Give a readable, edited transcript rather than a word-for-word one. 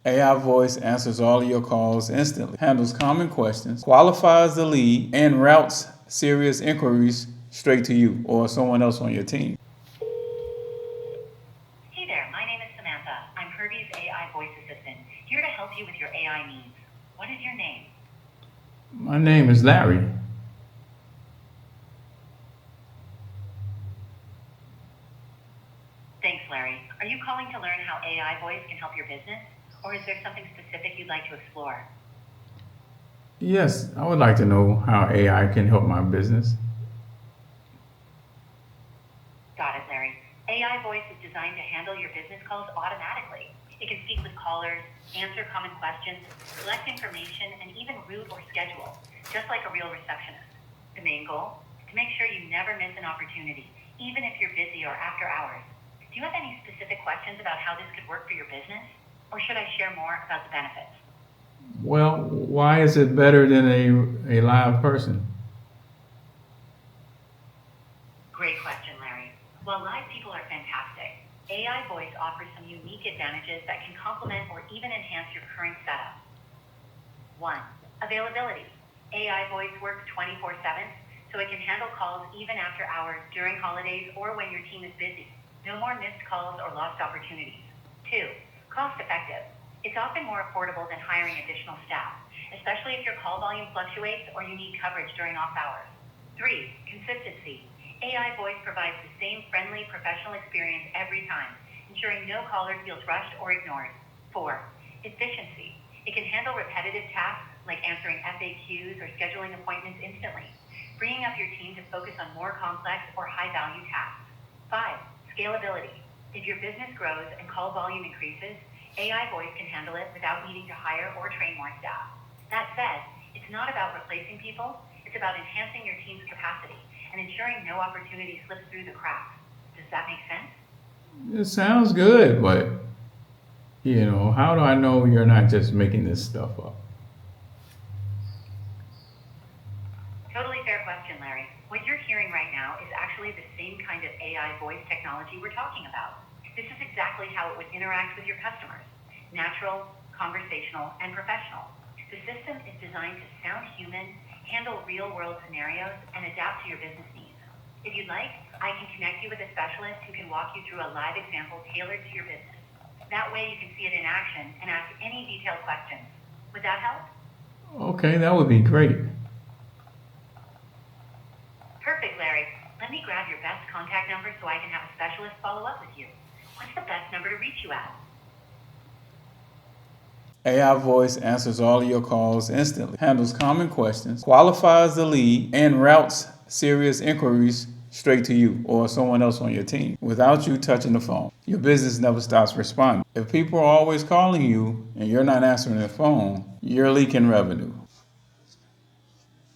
AI voice answers all of your calls instantly, handles common questions, qualifies the lead, and routes serious inquiries straight to you or someone else on your team. Hey there, my name is Samantha. I'm Herbie's AI voice assistant, here to help you with your AI needs. What is your name? My name is Larry. Thanks, Larry. Are you calling to learn how AI voice can help your business? Or is there something specific you'd like to explore? Yes, I would like to know how AI can help my business. Got it, Larry. AI voice is designed to handle your business calls automatically. It can speak with callers, answer common questions, collect information, and even route or schedule, just like a real receptionist. The main goal? To make sure you never miss an opportunity, even if you're busy or after hours. Do you have any specific questions about how this could work for your business? Or should I share more about the benefits? Well, why is it better than a live person? Great question, Larry. While live people are fantastic, AI voice offers some unique advantages that can complement or even enhance your current setup. 1. Availability. AI voice works 24/7, so it can handle calls even after hours, during holidays, or when your team is busy. No more missed calls or lost opportunities. 2. Cost effective. It's often more affordable than hiring additional staff, especially if your call volume fluctuates or you need coverage during off hours. 3. Consistency. AI voice provides the same friendly, professional experience every time, ensuring no caller feels rushed or ignored. 4. Efficiency. It can handle repetitive tasks like answering FAQs or scheduling appointments instantly, freeing up your team to focus on more complex or high-value tasks. 5. Scalability. If your business grows and call volume increases, AI voice can handle it without needing to hire or train more staff. That said, it's not about replacing people, it's about enhancing your team's capacity and ensuring no opportunity slips through the cracks. Does that make sense? It sounds good, but how do I know you're not just making this stuff up? Totally fair question, Larry. What you're hearing right now is actually the same kind of AI voice technology we're talking about. This is exactly how it would interact with your customers. Natural, conversational, and professional. The system is designed to sound human, handle real-world scenarios, and adapt to your business needs. If you'd like, I can connect you with a specialist who can walk you through a live example tailored to your business. That way you can see it in action and ask any detailed questions. Would that help? Okay, that would be great. Perfect, Larry. Let me grab your best contact number so I can have a specialist follow up with you. What's the best number to reach you at? AI voice answers all of your calls instantly, handles common questions, qualifies the lead, and routes serious inquiries straight to you or someone else on your team without you touching the phone. Your business never stops responding. If people are always calling you and you're not answering the phone, you're leaking revenue.